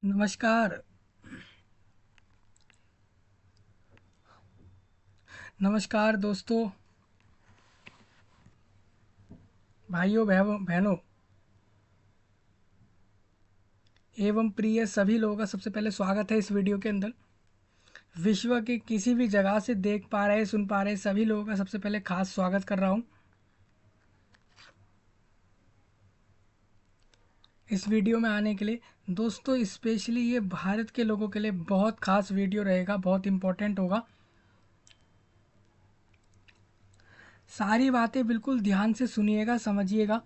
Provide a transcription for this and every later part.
नमस्कार। नमस्कार दोस्तों, भाइयों बहनों एवं प्रिय सभी लोगों का सबसे पहले स्वागत है इस वीडियो के अंदर। विश्व के किसी भी जगह से देख पा रहे सुन पा रहे सभी लोगों का सबसे पहले खास स्वागत कर रहा हूँ इस वीडियो में आने के लिए। दोस्तों, स्पेशली ये भारत के लोगों के लिए बहुत खास वीडियो रहेगा, बहुत इम्पोर्टेंट होगा। सारी बातें बिल्कुल ध्यान से सुनिएगा, समझिएगा।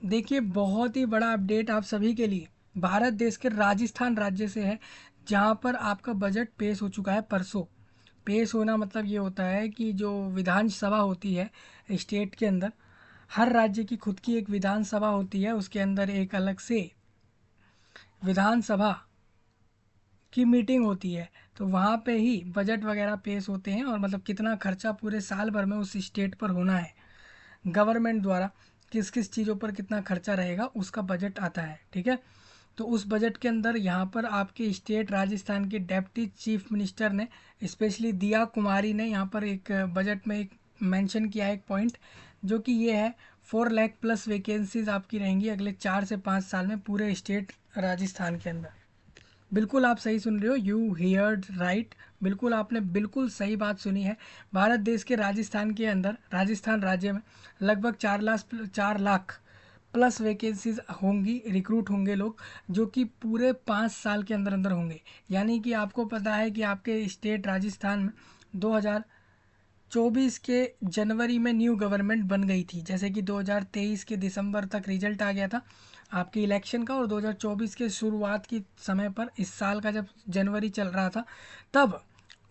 देखिए, बहुत ही बड़ा अपडेट आप सभी के लिए भारत देश के राजस्थान राज्य से है, जहां पर आपका बजट पेश हो चुका है परसों। पेश होना मतलब ये होता है कि जो विधानसभा होती है स्टेट के अंदर, हर राज्य की खुद की एक विधानसभा होती है, उसके अंदर एक अलग से विधानसभा की मीटिंग होती है। तो वहाँ पे ही बजट वगैरह पेश होते हैं, और मतलब कितना खर्चा पूरे साल भर में उस स्टेट पर होना है गवर्नमेंट द्वारा, किस किस चीज़ों पर कितना खर्चा रहेगा, उसका बजट आता है। ठीक है। तो उस बजट के अंदर यहाँ पर आपके स्टेट राजस्थान के डेप्टी चीफ मिनिस्टर ने, स्पेशली दिया कुमारी ने, यहाँ पर एक बजट में एक मेंशन किया है एक पॉइंट, जो कि ये है 4 लाख प्लस वैकेंसीज आपकी रहेंगी अगले 4 से 5 साल में पूरे स्टेट राजस्थान के अंदर। बिल्कुल आप सही सुन रहे हो, यू हियर्ड राइट। बिल्कुल आपने बिल्कुल सही बात सुनी है। भारत देश के राजस्थान के अंदर, राजस्थान राज्य में लगभग 4 लाख प्लस वैकेंसीज होंगी, रिक्रूट होंगे लोग, जो कि पूरे 5 साल के अंदर अंदर होंगे। यानी कि आपको पता है कि आपके स्टेट राजस्थान में 2024 के जनवरी में न्यू गवर्नमेंट बन गई थी, जैसे कि 2023 के दिसंबर तक रिजल्ट आ गया था आपके इलेक्शन का, और 2024 के शुरुआत की समय पर, इस साल का जब जनवरी चल रहा था, तब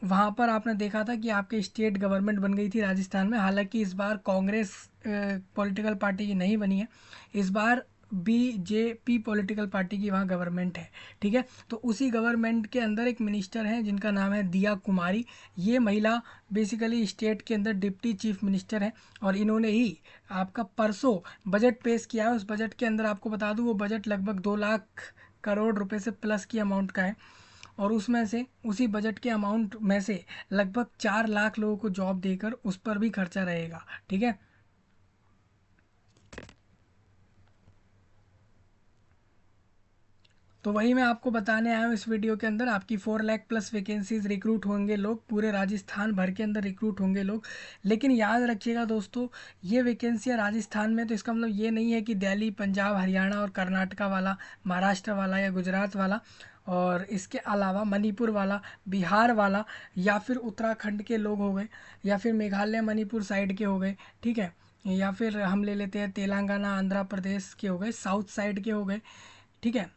वहाँ पर आपने देखा था कि आपके स्टेट गवर्नमेंट बन गई थी राजस्थान में। हालांकि इस बार कांग्रेस पॉलिटिकल पार्टी की नहीं बनी है, इस बार बीजेपी पॉलिटिकल पार्टी की वहाँ गवर्नमेंट है। ठीक है। तो उसी गवर्नमेंट के अंदर एक मिनिस्टर हैं जिनका नाम है दिया कुमारी। ये महिला बेसिकली स्टेट के अंदर डिप्टी चीफ मिनिस्टर है, और इन्होंने ही आपका परसों बजट पेश किया है। उस बजट के अंदर आपको बता दूं, वो बजट लगभग 2 लाख करोड़ रुपए से प्लस की अमाउंट का है, और उसमें से, उसी बजट के अमाउंट में से लगभग 4 लाख लोगों को जॉब देकर उस पर भी खर्चा रहेगा। ठीक है। तो वही मैं आपको बताने आया हूँ इस वीडियो के अंदर। आपकी 4 लाख प्लस वैकेंसीज रिक्रूट होंगे लोग, पूरे राजस्थान भर के अंदर रिक्रूट होंगे लोग। लेकिन याद रखिएगा दोस्तों, ये वैकेंसियाँ राजस्थान में, तो इसका मतलब ये नहीं है कि दिल्ली, पंजाब, हरियाणा और कर्नाटका वाला, महाराष्ट्र वाला या गुजरात वाला, और इसके अलावा मणिपुर वाला, बिहार वाला, या फिर उत्तराखंड के लोग हो गए, या फिर मेघालय मणिपुर साइड के हो गए। ठीक है। या फिर हम ले लेते हैं तेलंगाना आंध्र प्रदेश के हो गए, साउथ साइड के हो गए। ठीक है।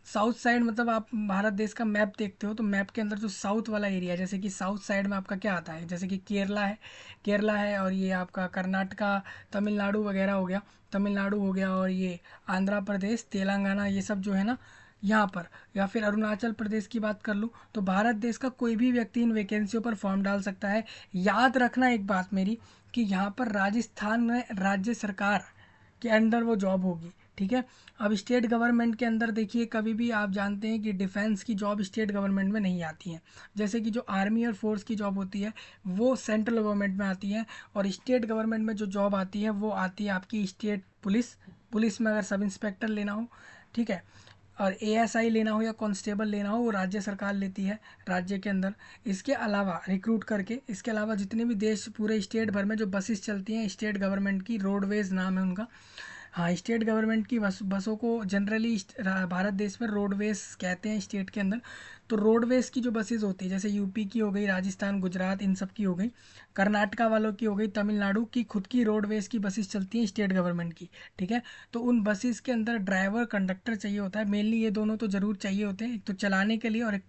साउथ साइड मतलब आप भारत देश का मैप देखते हो, तो मैप के अंदर जो साउथ वाला एरिया, जैसे कि साउथ साइड में आपका क्या आता है, जैसे कि केरला है, और ये आपका कर्नाटका, तमिलनाडु वगैरह हो गया, तमिलनाडु हो गया, और ये आंध्र प्रदेश, तेलंगाना, ये सब जो है ना यहाँ पर, या फिर अरुणाचल प्रदेश की बात कर लूँ, तो भारत देश का कोई भी व्यक्ति इन वैकेंसियों पर फॉर्म डाल सकता है। याद रखना एक बात मेरी, कि यहाँ पर राजस्थान में राज्य सरकार के अंडर वो जॉब होगी। ठीक है। अब स्टेट गवर्नमेंट के अंदर देखिए, कभी भी आप जानते हैं कि डिफेंस की जॉब स्टेट गवर्नमेंट में नहीं आती है। जैसे कि जो आर्मी और फोर्स की जॉब होती है, वो सेंट्रल गवर्नमेंट में आती है, और स्टेट गवर्नमेंट में जो जॉब आती है वो आती है आपकी स्टेट पुलिस। पुलिस में अगर सब इंस्पेक्टर लेना हो, ठीक है, और एएसआई लेना हो या कांस्टेबल लेना हो, वो राज्य सरकार लेती है राज्य के अंदर। इसके अलावा रिक्रूट करके, इसके अलावा जितने भी देश, पूरे स्टेट भर में जो बसेस चलती हैं स्टेट गवर्नमेंट की, रोडवेज नाम है उनका। हाँ, स्टेट गवर्नमेंट की बसों को जनरली भारत देश में रोडवेज कहते हैं स्टेट के अंदर। तो रोडवेज की जो बसेज होती है, जैसे यूपी की हो गई, राजस्थान, गुजरात, इन सब की हो गई, कर्नाटका वालों की हो गई, तमिलनाडु की खुद की रोडवेज की बसेस चलती हैं स्टेट गवर्नमेंट की। ठीक है। तो उन बसेस के अंदर ड्राइवर, कंडक्टर चाहिए होता है। मेनली ये दोनों तो ज़रूर चाहिए होते हैं, एक तो चलाने के लिए, और एक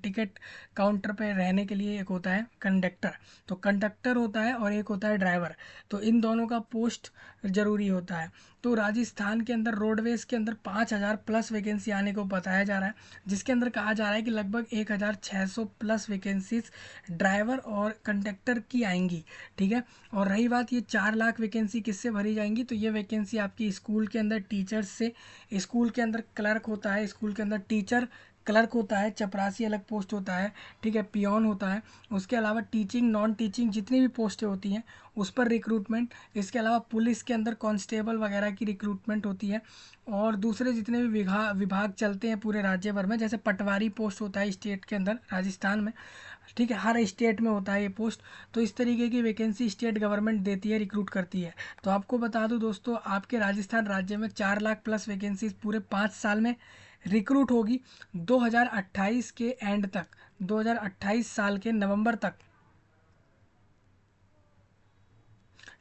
टिकट काउंटर पे रहने के लिए एक होता है कंडक्टर। तो कंडक्टर होता है और एक होता है ड्राइवर। तो इन दोनों का पोस्ट ज़रूरी होता है। तो राजस्थान के अंदर रोडवेज के अंदर 5,000 प्लस वैकेंसी आने को बताया जा रहा है, जिसके अंदर कहा जा रहा है कि लगभग 1,600 प्लस वैकेंसीज ड्राइवर और कंडक्टर की आएंगी। ठीक है, और रही बात ये 4 लाख वैकेंसी किससे भरी जाएंगी, तो ये वैकेंसी आपकी स्कूल के अंदर टीचर्स से, स्कूल के अंदर क्लर्क होता है, स्कूल के अंदर टीचर क्लर्क होता है, चपरासी अलग पोस्ट होता है, ठीक है, पियोन होता है, उसके अलावा टीचिंग नॉन टीचिंग जितनी भी पोस्टें होती हैं उस पर रिक्रूटमेंट, इसके अलावा पुलिस के अंदर कांस्टेबल वगैरह की रिक्रूटमेंट होती है, और दूसरे जितने भी विभाग चलते हैं पूरे राज्य भर में, जैसे पटवारी पोस्ट होता है स्टेट के अंदर राजस्थान में, ठीक है, हर स्टेट में होता है ये पोस्ट। तो इस तरीके की वैकेंसी स्टेट गवर्नमेंट देती है, रिक्रूट करती है। तो आपको बता दूं दोस्तों, आपके राजस्थान राज्य में 4 लाख प्लस वैकेंसीज पूरे 5 साल में रिक्रूट होगी। 2028 के एंड तक, 2028 साल के नवंबर तक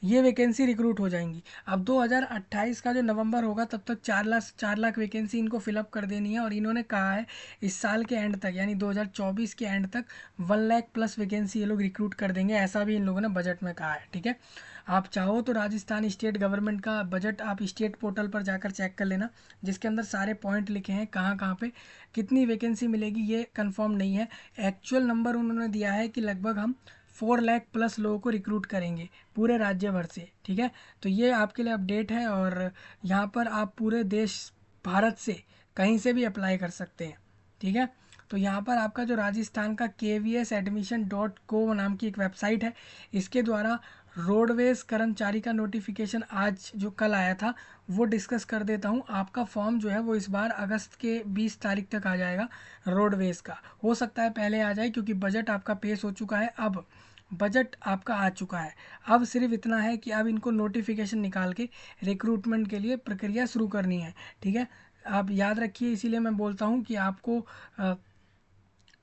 ये वैकेंसी रिक्रूट हो जाएंगी। अब 2028 का जो नवंबर होगा तब तक 4 लाख वैकेंसी इनको फिलअप कर देनी है, और इन्होंने कहा है इस साल के एंड तक यानी 2024 के एंड तक 1 लाख प्लस वैकेंसी ये लोग रिक्रूट कर देंगे, ऐसा भी इन लोगों ने बजट में कहा है। ठीक है, आप चाहो तो राजस्थान स्टेट गवर्नमेंट का बजट आप स्टेट पोर्टल पर जाकर चेक कर लेना, जिसके अंदर सारे पॉइंट लिखे हैं, कहाँ कहाँ पे कितनी वैकेंसी मिलेगी ये कंफर्म नहीं है। एक्चुअल नंबर उन्होंने दिया है कि लगभग हम 4 लाख प्लस लोगों को रिक्रूट करेंगे पूरे राज्य भर से। ठीक है, तो ये आपके लिए अपडेट है, और यहाँ पर आप पूरे देश भारत से कहीं से भी अप्लाई कर सकते हैं। ठीक है, तो यहाँ पर आपका जो राजस्थान का kvsadmission.co नाम की एक वेबसाइट है, इसके द्वारा रोडवेज कर्मचारी का नोटिफिकेशन आज जो कल आया था वो डिस्कस कर देता हूँ। आपका फॉर्म जो है वो इस बार अगस्त के 20 तारीख तक आ जाएगा रोडवेज का, हो सकता है पहले आ जाए क्योंकि बजट आपका पेश हो चुका है, अब बजट आपका आ चुका है। अब सिर्फ इतना है कि अब इनको नोटिफिकेशन निकाल के रिक्रूटमेंट के लिए प्रक्रिया शुरू करनी है। ठीक है, आप याद रखिए, इसीलिए मैं बोलता हूँ कि आपको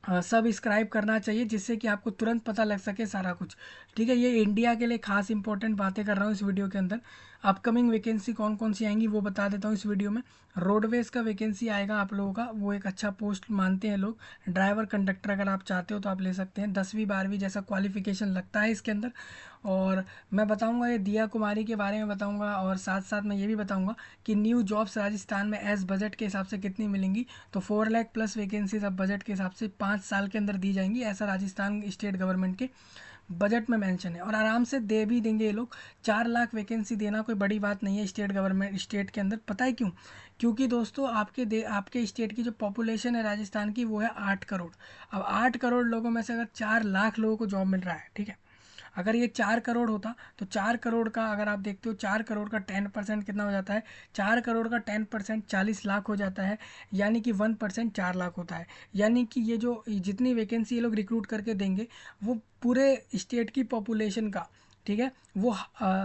सब्सक्राइब करना चाहिए, जिससे कि आपको तुरंत पता लग सके सारा कुछ। ठीक है, ये इंडिया के लिए खास इंपॉर्टेंट बातें कर रहा हूँ इस वीडियो के अंदर। अपकमिंग वैकेंसी कौन कौन सी आएंगी वो बता देता हूँ इस वीडियो में। रोडवेज का वैकेंसी आएगा आप लोगों का, वो एक अच्छा पोस्ट मानते हैं लोग, ड्राइवर कंडक्टर अगर आप चाहते हो तो आप ले सकते हैं, 10वीं 12वीं जैसा क्वालिफिकेशन लगता है इसके अंदर। और मैं बताऊंगा ये दिया कुमारी के बारे में बताऊंगा, और साथ साथ मैं ये भी बताऊंगा कि न्यू जॉब्स राजस्थान में एज बजट के हिसाब से कितनी मिलेंगी। तो 4 लाख प्लस वैकेंसीज अब बजट के हिसाब से 5 साल के अंदर दी जाएंगी, ऐसा राजस्थान स्टेट गवर्नमेंट के बजट में मेंशन है, और आराम से दे भी देंगे ये लोग। 4 लाख वैकेंसी देना कोई बड़ी बात नहीं है स्टेट गवर्नमेंट स्टेट के अंदर। पता है क्यों? क्योंकि दोस्तों आपके स्टेट की जो पॉपुलेशन है राजस्थान की वो है 8 करोड़। अब 8 करोड़ लोगों में से अगर 4 लाख लोगों को जॉब मिल रहा है, ठीक है, अगर ये 4 करोड़ होता तो 4 करोड़ का अगर आप देखते हो 4 करोड़ का 10% कितना हो जाता है, 4 करोड़ का 10% 40 लाख हो जाता है, यानी कि 1% 4 लाख होता है। यानी कि ये जो जितनी वैकेंसी ये लोग रिक्रूट करके देंगे वो पूरे स्टेट की पॉपुलेशन का, ठीक है, वो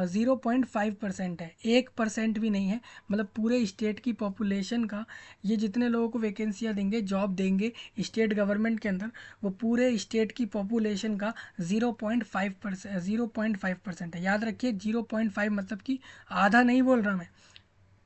0.5% है, 1% भी नहीं है। मतलब पूरे स्टेट की पॉपुलेशन का ये जितने लोगों को वैकेंसियाँ देंगे, जॉब देंगे स्टेट गवर्नमेंट के अंदर, वो पूरे स्टेट की पॉपुलेशन का 0.5% है। याद रखिए 0.5 मतलब कि आधा नहीं बोल रहा मैं,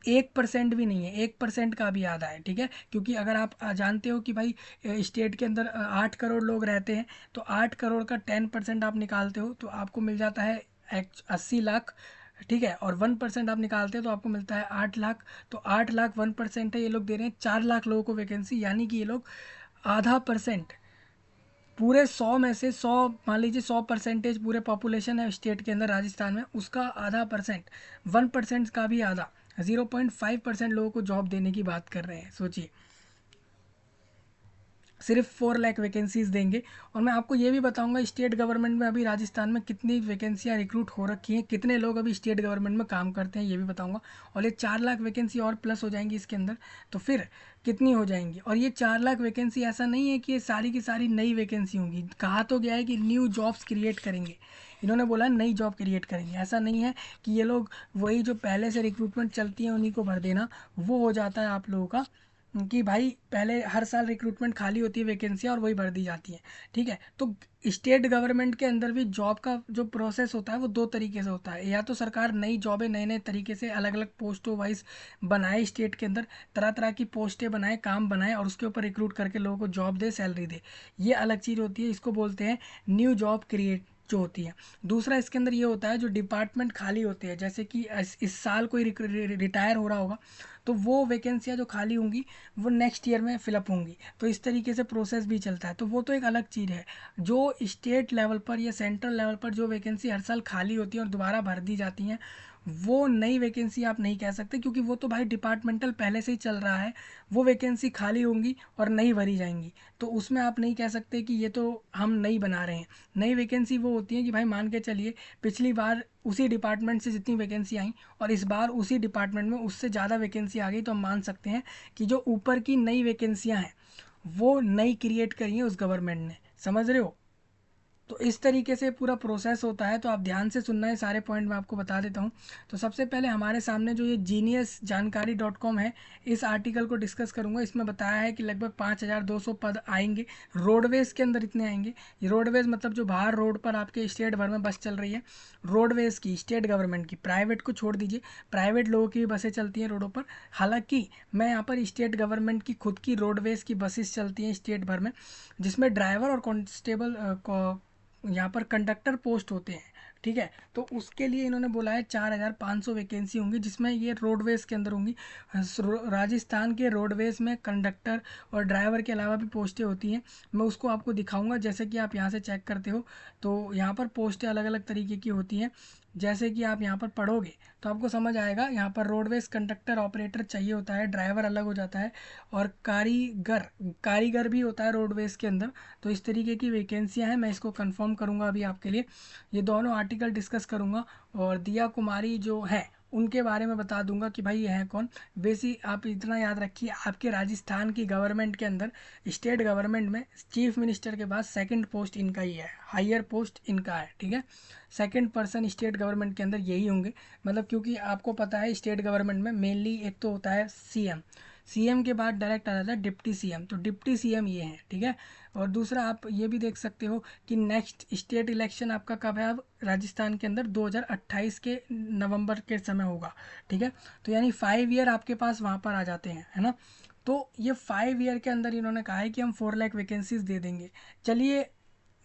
1% भी नहीं है, 1% का भी आधा है। ठीक है, क्योंकि अगर आप जानते हो कि भाई स्टेट के अंदर 8 करोड़ लोग रहते हैं, तो 8 करोड़ का 10% आप निकालते हो तो आपको मिल जाता है 80 लाख। ठीक है, और 1% आप निकालते हो तो आपको मिलता है 8 लाख। तो 8 लाख 1% है, ये लोग दे रहे हैं 4 लाख लोगों को वैकेंसी, यानी कि ये लोग आधा परसेंट, पूरे 100 में से 100 मान लीजिए 100% पूरे पॉपुलेशन है स्टेट के अंदर राजस्थान में, उसका आधा परसेंट, 1% का भी आधा, 0.5% लोगों को जॉब देने की बात कर रहे हैं। सोचिए, सिर्फ 4 लाख वैकेंसीज देंगे। और मैं आपको ये भी बताऊंगा स्टेट गवर्नमेंट में अभी राजस्थान में कितनी वैकेंसियां रिक्रूट हो रखी हैं, कितने लोग अभी स्टेट गवर्नमेंट में काम करते हैं ये भी बताऊंगा। और ये 4 लाख वैकेंसी और प्लस हो जाएंगी इसके अंदर, तो फिर कितनी हो जाएंगी। और ये 4 लाख वैकेंसी ऐसा नहीं है कि ये सारी की सारी नई वैकेंसी होंगी, कहा तो गया है कि न्यू जॉब्स क्रिएट करेंगे, इन्होंने बोला नई जॉब क्रिएट करेंगे। ऐसा नहीं है कि ये लोग वही जो पहले से रिक्रूटमेंट चलती है उन्हीं को भर देना, वो हो जाता है आप लोगों का कि भाई पहले हर साल रिक्रूटमेंट खाली होती है वैकेंसियाँ और वही भर दी जाती हैं। ठीक है, तो स्टेट गवर्नमेंट के अंदर भी जॉब का जो प्रोसेस होता है वो 2 तरीके से होता है, या तो सरकार नई जॉबें नए नए तरीके से अलग अलग पोस्टों वाइज बनाए, स्टेट के अंदर तरह तरह की पोस्टें बनाए, काम बनाए, और उसके ऊपर रिक्रूट करके लोगों को जॉब दे, सैलरी दे, ये अलग चीज़ होती है, इसको बोलते हैं न्यू जॉब जो होती है। दूसरा इसके अंदर ये होता है जो डिपार्टमेंट खाली होते हैं, जैसे कि इस साल कोई रिटायर हो रहा होगा तो वो वैकेंसियाँ जो खाली होंगी वो नेक्स्ट ईयर में फिलअप होंगी। तो इस तरीके से प्रोसेस भी चलता है, तो वो तो एक अलग चीज़ है। जो स्टेट लेवल पर या सेंट्रल लेवल पर जो वैकेंसी हर साल खाली होती है और दोबारा भर दी जाती हैं, वो नई वैकेंसी आप नहीं कह सकते, क्योंकि वो तो भाई डिपार्टमेंटल पहले से ही चल रहा है। वो वैकेंसी खाली होंगी और नहीं भरी जाएंगी, तो उसमें आप नहीं कह सकते कि ये तो हम नई बना रहे हैं। नई वैकेंसी वो होती है कि भाई मान के चलिए पिछली बार उसी डिपार्टमेंट से जितनी वैकेंसी आई और इस बार उसी डिपार्टमेंट में उससे ज़्यादा वैकेंसी आ गई, तो हम मान सकते हैं कि जो ऊपर की नई वैकेंसियाँ हैं वो नई क्रिएट करी हैं उस गवर्नमेंट ने। समझ रहे हो? तो इस तरीके से पूरा प्रोसेस होता है, तो आप ध्यान से सुनना है, सारे पॉइंट मैं आपको बता देता हूँ। तो सबसे पहले हमारे सामने जो ये जीनियस जानकारी .com है, इस आर्टिकल को डिस्कस करूँगा। इसमें बताया है कि लगभग 5200 पद आएंगे। रोडवेज़ के अंदर इतने आएंगे। ये रोडवेज़ मतलब जो बाहर रोड पर आपके स्टेट भर में बस चल रही है, रोडवेज़ की, स्टेट गवर्नमेंट की, प्राइवेट को छोड़ दीजिए, प्राइवेट लोगों की भी बसें चलती हैं रोडों पर। हालांकि मैं यहाँ पर स्टेट गवर्नमेंट की खुद की रोडवेज़ की बसेस चलती हैं स्टेट भर में, जिसमें ड्राइवर और कांस्टेबल यहाँ पर कंडक्टर पोस्ट होते हैं। ठीक है, तो उसके लिए इन्होंने बोला है 4500 वैकेंसी होंगी, जिसमें ये रोडवेज़ के अंदर होंगी। राजस्थान के रोडवेज़ में कंडक्टर और ड्राइवर के अलावा भी पोस्टें होती हैं। मैं उसको आपको दिखाऊंगा, जैसे कि आप यहाँ से चेक करते हो तो यहाँ पर पोस्टें अलग अलग तरीके की होती हैं। जैसे कि आप यहाँ पर पढ़ोगे तो आपको समझ आएगा। यहाँ पर रोडवेज़ कंडक्टर ऑपरेटर चाहिए होता है, ड्राइवर अलग हो जाता है, और कारीगर कारीगर भी होता है रोडवेज़ के अंदर। तो इस तरीके की वैकेंसियां हैं, मैं इसको कंफर्म करूंगा अभी आपके लिए। ये दोनों आर्टिकल डिस्कस करूंगा, और दिया कुमारी जो है उनके बारे में बता दूंगा कि भाई ये हैं कौन। बेसिक आप इतना याद रखिए, आपके राजस्थान की गवर्नमेंट के अंदर, स्टेट गवर्नमेंट में चीफ मिनिस्टर के बाद सेकंड पोस्ट इनका ही है, हायर पोस्ट इनका है। ठीक है, सेकंड पर्सन स्टेट गवर्नमेंट के अंदर यही होंगे। मतलब क्योंकि आपको पता है स्टेट गवर्नमेंट में मेनली एक तो होता है सीएम, सीएम के बाद डायरेक्ट आ जाता है डिप्टी सीएम, तो डिप्टी सीएम ये हैं। ठीक है, और दूसरा आप ये भी देख सकते हो कि नेक्स्ट स्टेट इलेक्शन आपका कब है, अब राजस्थान के अंदर 2028 के नवंबर के समय होगा। ठीक है, तो यानी 5 ईयर आपके पास वहाँ पर आ जाते हैं, है ना। तो ये 5 ईयर के अंदर इन्होंने कहा है कि हम 4 लाख वैकेंसीज दे देंगे। चलिए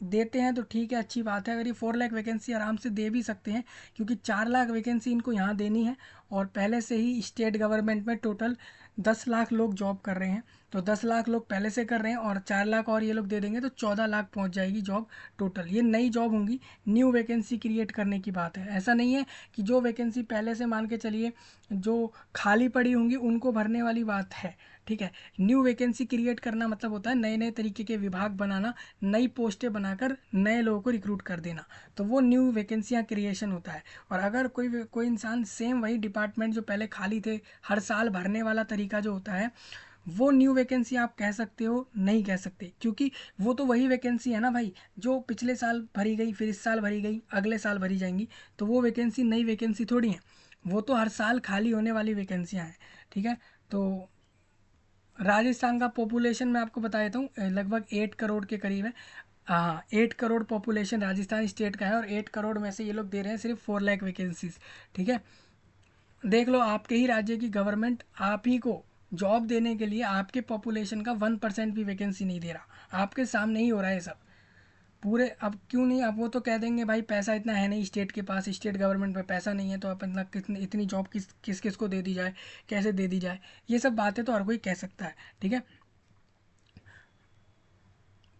देते हैं तो ठीक है, अच्छी बात है। अगर ये 4 लाख वैकेंसी आराम से दे भी सकते हैं, क्योंकि 4 लाख वैकेंसी इनको यहाँ देनी है, और पहले से ही स्टेट गवर्नमेंट में टोटल 10 लाख लोग जॉब कर रहे हैं। तो 10 लाख लोग पहले से कर रहे हैं, और 4 लाख और ये लोग दे देंगे तो 14 लाख पहुंच जाएगी जॉब टोटल। ये नई जॉब होंगी, न्यू वैकेंसी क्रिएट करने की बात है। ऐसा नहीं है कि जो वैकेंसी पहले से मान के चलिए जो खाली पड़ी होंगी उनको भरने वाली बात है। ठीक है, न्यू वैकेंसी क्रिएट करना मतलब होता है नए नए तरीके के विभाग बनाना, नई पोस्टें बनाकर नए लोगों को रिक्रूट कर देना, तो वो न्यू वैकेंसियाँ क्रिएशन होता है। और अगर कोई इंसान सेम वही डिपार्टमेंट जो पहले खाली थे हर साल भरने वाला तरीका जो होता है, वो न्यू वैकेंसी आप कह सकते हो? नहीं कह सकते, क्योंकि वो तो वही वैकेंसी है ना भाई, जो पिछले साल भरी गई, फिर इस साल भरी गई, अगले साल भरी जाएंगी। तो वो वैकेंसी नई वैकेंसी थोड़ी है, वो तो हर साल खाली होने वाली वैकेंसियाँ हैं। ठीक है, तो राजस्थान का पॉपुलेशन मैं आपको बता देता हूँ, लगभग 8 करोड़ के करीब है। हाँ, 8 करोड़ पॉपुलेशन राजस्थान स्टेट का है, और 8 करोड़ में से ये लोग दे रहे हैं सिर्फ 4 लाख वैकेंसीज। ठीक है, देख लो आपके ही राज्य की गवर्नमेंट आप ही को जॉब देने के लिए आपके पॉपुलेशन का 1% भी वैकेंसी नहीं दे रहा, आपके सामने ही हो रहा है सब पूरे। अब क्यों नहीं, अब वो तो कह देंगे भाई पैसा इतना है नहीं स्टेट के पास, स्टेट गवर्नमेंट में पैसा नहीं है, तो अब इतना कितनी इतनी जॉब किस किस को दे दी जाए, कैसे दे दी जाए। ये सब बातें तो हर कोई कह सकता है। ठीक है,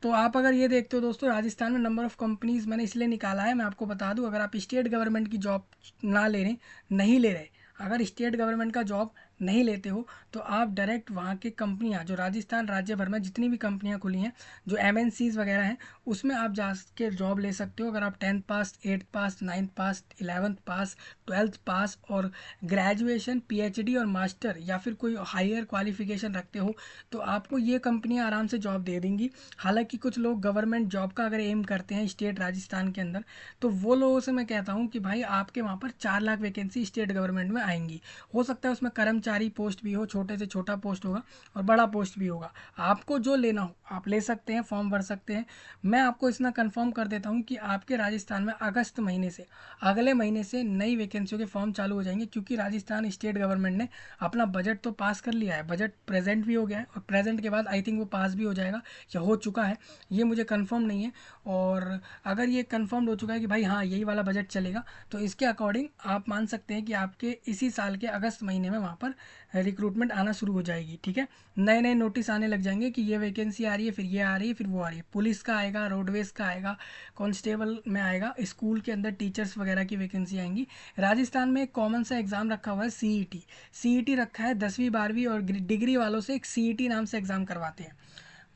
तो आप अगर ये देखते हो दोस्तों, राजस्थान में नंबर ऑफ़ कंपनीज़ मैंने इसलिए निकाला है, मैं आपको बता दूं, अगर आप स्टेट गवर्नमेंट की जॉब ना ले रहे, नहीं ले रहे, अगर स्टेट गवर्नमेंट का जॉब नहीं लेते हो, तो आप डायरेक्ट वहाँ की कंपनियाँ, जो राजस्थान राज्य भर में जितनी भी कंपनियाँ खुली हैं, जो MNCs वगैरह हैं, उसमें आप जा के जॉब ले सकते हो। अगर आप 10th पास, 8th पास, 9th पास, 11th पास, 12th पास और ग्रेजुएशन, PhD और मास्टर या फिर कोई हायर क्वालिफिकेशन रखते हो, तो आपको ये कंपनियाँ आराम से जॉब दे देंगी। हालांकि कुछ लोग गवर्नमेंट जॉब का अगर एम करते हैं स्टेट राजस्थान के अंदर, तो वो लोगों से मैं कहता हूँ कि भाई आपके वहाँ पर 4 लाख वैकेंसी स्टेट गवर्नमेंट में आएंगी। हो सकता है उसमें कर्मचारी कर्मचारी पोस्ट भी हो, छोटे से छोटा पोस्ट होगा और बड़ा पोस्ट भी होगा। आपको जो लेना हो आप ले सकते हैं, फॉर्म भर सकते हैं। मैं आपको इतना कंफर्म कर देता हूँ कि आपके राजस्थान में अगस्त महीने से, अगले महीने से नई वैकेंसियों के फॉर्म चालू हो जाएंगे, क्योंकि राजस्थान स्टेट गवर्नमेंट ने अपना बजट तो पास कर लिया है, बजट प्रेजेंट भी हो गया है और प्रेजेंट के बाद आई थिंक वो पास भी हो जाएगा या हो चुका है, ये मुझे कंफर्म नहीं है। और अगर ये कंफर्म हो चुका है कि भाई हाँ यही वाला बजट चलेगा, तो इसके अकॉर्डिंग आप मान सकते हैं कि आपके इसी साल के अगस्त महीने में वहाँ पर रिक्रूटमेंट आना शुरू हो जाएगी। ठीक है, नए नए नोटिस आने लग जाएंगे कि ये वैकेंसी आ रही है, फिर ये आ रही है, फिर वो आ रही है। पुलिस का आएगा, रोडवेज़ का आएगा, कांस्टेबल में आएगा, स्कूल के अंदर टीचर्स वगैरह की वैकेंसी आएंगी। राजस्थान में एक कॉमन सा एग्ज़ाम रखा हुआ है, सीईटी। सीईटी रखा है 10वीं 12वीं और डिग्री वालों से, एक सीईटी नाम से एग्ज़ाम करवाते हैं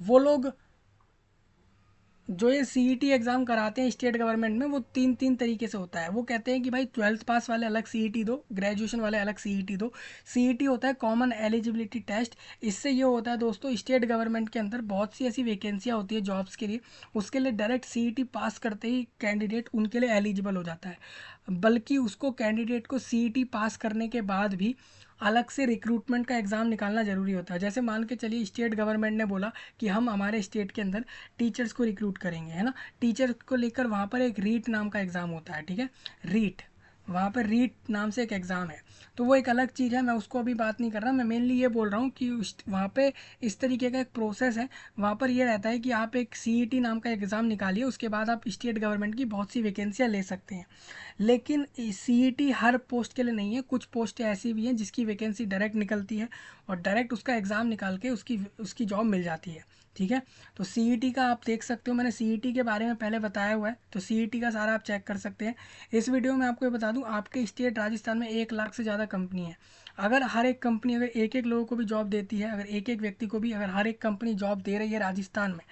वो लोग। जो ये सीईटी एग्ज़ाम कराते हैं स्टेट गवर्नमेंट में, वो तीन तीन तरीके से होता है। वो कहते हैं कि भाई 12th पास वाले अलग सीईटी दो, ग्रेजुएशन वाले अलग सीईटी दो। सीईटी होता है कॉमन एलिजिबिलिटी टेस्ट। इससे ये होता है दोस्तों, स्टेट गवर्नमेंट के अंदर बहुत सी ऐसी वैकेंसियाँ होती है जॉब्स के लिए, उसके लिए डायरेक्ट सीईटी पास करते ही कैंडिडेट उनके लिए एलिजिबल हो जाता है। बल्कि उसको कैंडिडेट को सीईटी पास करने के बाद भी अलग से रिक्रूटमेंट का एग्ज़ाम निकालना ज़रूरी होता है। जैसे मान के चलिए स्टेट गवर्नमेंट ने बोला कि हम हमारे स्टेट के अंदर टीचर्स को रिक्रूट करेंगे, है ना। टीचर को लेकर वहाँ पर एक रीट नाम का एग्ज़ाम होता है। ठीक है, रीट, वहाँ पर रीट नाम से एक एग्ज़ाम है, तो वो एक अलग चीज़ है, मैं उसको अभी बात नहीं कर रहा। मैं मेनली ये बोल रहा हूँ कि वहाँ पे इस तरीके का एक प्रोसेस है। वहाँ पर ये रहता है कि आप एक सीईटी नाम का एग्ज़ाम निकालिए, उसके बाद आप स्टेट गवर्नमेंट की बहुत सी वैकेंसियाँ ले सकते हैं। लेकिन सीईटी हर पोस्ट के लिए नहीं है, कुछ पोस्टें ऐसी भी हैं जिसकी वैकेंसी डायरेक्ट निकलती है और डायरेक्ट उसका एग्ज़ाम निकाल के उसकी उसकी जॉब मिल जाती है। ठीक है, तो सीईटी का आप देख सकते हो, मैंने सीईटी के बारे में पहले बताया हुआ है, तो सीईटी का सारा आप चेक कर सकते हैं। इस वीडियो में आपको ये बता दूं, आपके स्टेट राजस्थान में 1 लाख से ज़्यादा कंपनी है। अगर हर एक कंपनी अगर एक एक लोगों को भी जॉब देती है, अगर एक एक व्यक्ति को भी अगर हर एक कंपनी जॉब दे रही है राजस्थान में,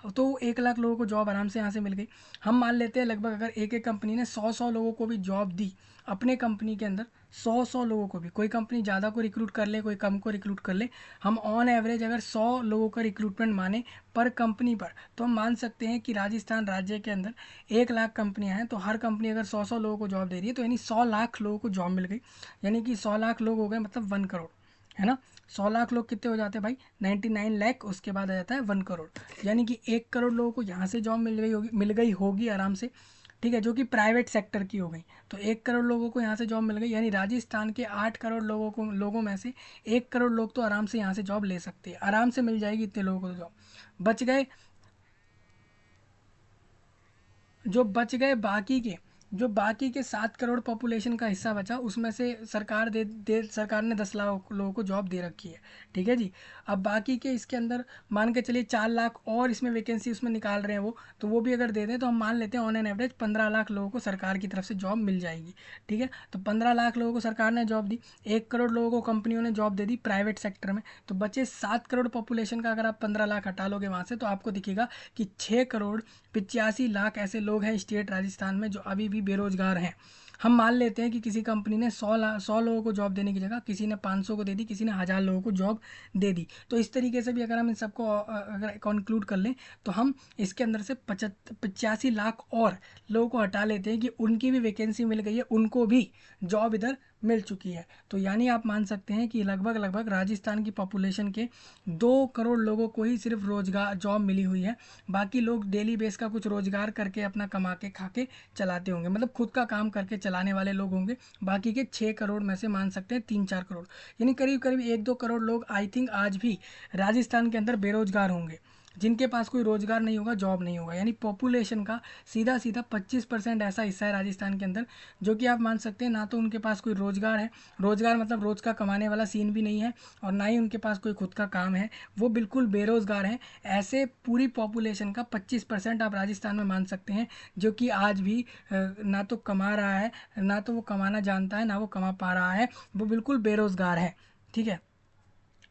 तो 1 लाख लोगों को जॉब आराम से यहाँ से मिल गई। हम मान लेते हैं लगभग अगर एक एक कंपनी ने 100 लोगों को भी जॉब दी अपने कंपनी के अंदर, 100 लोगों को भी, कोई कंपनी ज़्यादा को रिक्रूट कर ले, कोई कम को रिक्रूट कर ले, हम ऑन एवरेज अगर 100 लोगों का रिक्रूटमेंट माने पर कंपनी पर, तो हम मान सकते हैं कि राजस्थान राज्य के अंदर 1 लाख कंपनियां हैं, तो हर कंपनी अगर 100 लोगों को जॉब दे रही है, तो यानी 100 लाख लोगों को जॉब मिल गई। यानी कि 100 लाख लोग हो गए मतलब 1 करोड़, है ना। 100 लाख लोग कितने हो जाते हैं भाई, 99 लाख, उसके बाद आ जाता है 1 करोड़। यानी कि 1 करोड़ लोगों को यहाँ से जॉब मिल गई होगी आराम से। ठीक है, जो कि प्राइवेट सेक्टर की हो गई। तो 1 करोड़ लोगों को यहाँ से जॉब मिल गई, यानी राजस्थान के 8 करोड़ लोगों में से 1 करोड़ लोग तो आराम से यहाँ से जॉब ले सकते हैं, आराम से मिल जाएगी इतने लोगों को जॉब। बच गए, जो बच गए बाकी के, जो बाकी के 7 करोड़ पॉपुलेशन का हिस्सा बचा, उसमें से सरकार ने 10 लाख लोगों को जॉब दे रखी है। ठीक है जी। अब बाकी के इसके अंदर मान के चलिए 4 लाख और इसमें वैकेंसी उसमें निकाल रहे हैं वो, तो वो भी अगर दे दें तो हम मान लेते हैं ऑन एन एवरेज 15 लाख लोगों को सरकार की तरफ से जॉब मिल जाएगी। ठीक है, तो 15 लाख लोगों को सरकार ने जॉब दी, 1 करोड़ लोगों को कंपनियों ने जॉब दे दी प्राइवेट सेक्टर में, तो बचे 7 करोड़ पॉपुलेशन का अगर आप 15 लाख हटा लोगे वहाँ से, तो आपको दिखेगा कि 6 करोड़ 85 लाख ऐसे लोग हैं स्टेट राजस्थान में जो अभी भी बेरोजगार हैं। हम मान लेते हैं कि किसी कंपनी ने 100 लोगों को जॉब देने की जगह किसी ने 500 को दे दी, किसी ने 1000 लोगों को जॉब दे दी। तो इस तरीके से भी अगर हम इन सबको अगर कंक्लूड कर लें, तो हम इसके अंदर से 85 लाख और लोगों को हटा लेते हैं कि उनकी भी वैकेंसी मिल गई है, उनको भी जॉब इधर मिल चुकी है। तो यानी आप मान सकते हैं कि लगभग लगभग राजस्थान की पॉपुलेशन के 2 करोड़ लोगों को ही सिर्फ रोजगार जॉब मिली हुई है। बाकी लोग डेली बेस का कुछ रोजगार करके अपना कमा के खा के चलाते होंगे, मतलब खुद का काम करके चलाने वाले लोग होंगे। बाकी के 6 करोड़ में से मान सकते हैं 3-4 करोड़, यानी करीब करीब 1-2 करोड़ लोग आई थिंक आज भी राजस्थान के अंदर बेरोजगार होंगे, जिनके पास कोई रोजगार नहीं होगा, जॉब नहीं होगा। यानी पॉपुलेशन का सीधा सीधा 25% ऐसा हिस्सा है राजस्थान के अंदर, जो कि आप मान सकते हैं ना तो उनके पास कोई रोजगार है, रोजगार मतलब रोज का कमाने वाला सीन भी नहीं है, और ना ही उनके पास कोई खुद का काम है, वो बिल्कुल बेरोजगार हैं। ऐसे पूरी पॉपुलेशन का 25% आप राजस्थान में मान सकते हैं, जो कि आज भी ना तो कमा रहा है, ना तो वो कमाना जानता है, ना वो कमा पा रहा है, वो बिल्कुल बेरोजगार है। ठीक है,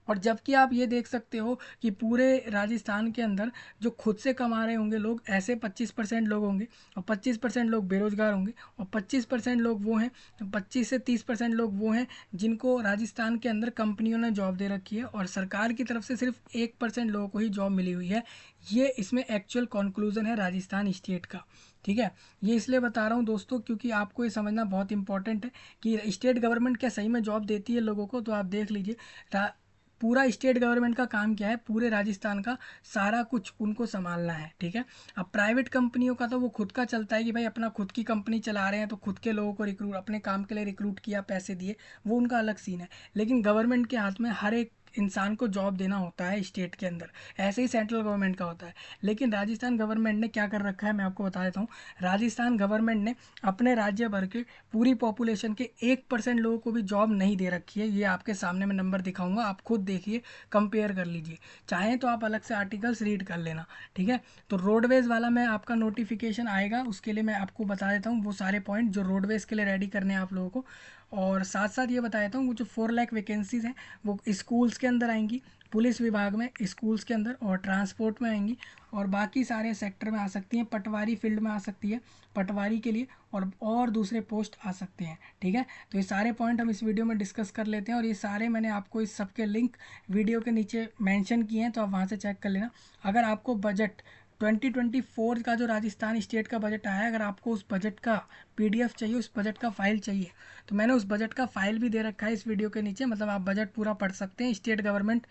और जबकि आप ये देख सकते हो कि पूरे राजस्थान के अंदर जो खुद से कमा रहे होंगे लोग, ऐसे 25% लोग होंगे, और 25% लोग बेरोजगार होंगे, और 25% लोग वो हैं, 25 से 30% लोग वो हैं जिनको राजस्थान के अंदर कंपनियों ने जॉब दे रखी है, और सरकार की तरफ से सिर्फ 1% लोगों को ही जॉब मिली हुई है। ये इसमें एक्चुअल कंक्लूजन है राजस्थान स्टेट का। ठीक है, ये इसलिए बता रहा हूँ दोस्तों क्योंकि आपको ये समझना बहुत इंपॉर्टेंट है कि स्टेट गवर्नमेंट क्या सही में जॉब देती है लोगों को। तो आप देख लीजिए, पूरा स्टेट गवर्नमेंट का काम क्या है, पूरे राजस्थान का सारा कुछ उनको संभालना है। ठीक है, अब प्राइवेट कंपनियों का तो वो खुद का चलता है कि भाई अपना खुद की कंपनी चला रहे हैं तो खुद के लोगों को रिक्रूट, अपने काम के लिए रिक्रूट किया, पैसे दिए, वो उनका अलग सीन है। लेकिन गवर्नमेंट के हाथ में हर एक इंसान को जॉब देना होता है स्टेट के अंदर, ऐसे ही सेंट्रल गवर्नमेंट का होता है। लेकिन राजस्थान गवर्नमेंट ने क्या कर रखा है, मैं आपको बता देता हूँ। राजस्थान गवर्नमेंट ने अपने राज्य भर के पूरी पॉपुलेशन के 1% लोगों को भी जॉब नहीं दे रखी है। ये आपके सामने मैं नंबर दिखाऊंगा, आप खुद देखिए, कंपेयर कर लीजिए, चाहें तो आप अलग से आर्टिकल्स रीड कर लेना। ठीक है, तो रोडवेज वाला मैं आपका नोटिफिकेशन आएगा, उसके लिए मैं आपको बता देता हूँ वो सारे पॉइंट जो रोडवेज के लिए रेडी करने हैं आप लोगों को। और साथ साथ ये बता देता हूँ वो जो 4 लाख वैकेंसीज़ हैं वो स्कूल्स के अंदर आएंगी, पुलिस विभाग में, स्कूल्स के अंदर, और ट्रांसपोर्ट में आएंगी, और बाकी सारे सेक्टर में आ सकती हैं, पटवारी फील्ड में आ सकती है, पटवारी के लिए, और दूसरे पोस्ट आ सकते हैं। ठीक है, तो ये सारे पॉइंट हम इस वीडियो में डिस्कस कर लेते हैं, और ये सारे मैंने आपको इस सब के लिंक वीडियो के नीचे मेंशन किए हैं, तो आप वहाँ से चेक कर लेना। अगर आपको बजट 2024 का जो राजस्थान स्टेट का बजट आया है, अगर आपको उस बजट का PDF चाहिए, उस बजट का फाइल चाहिए, तो मैंने उस बजट का फाइल भी दे रखा है इस वीडियो के नीचे, मतलब आप बजट पूरा पढ़ सकते हैं स्टेट गवर्नमेंट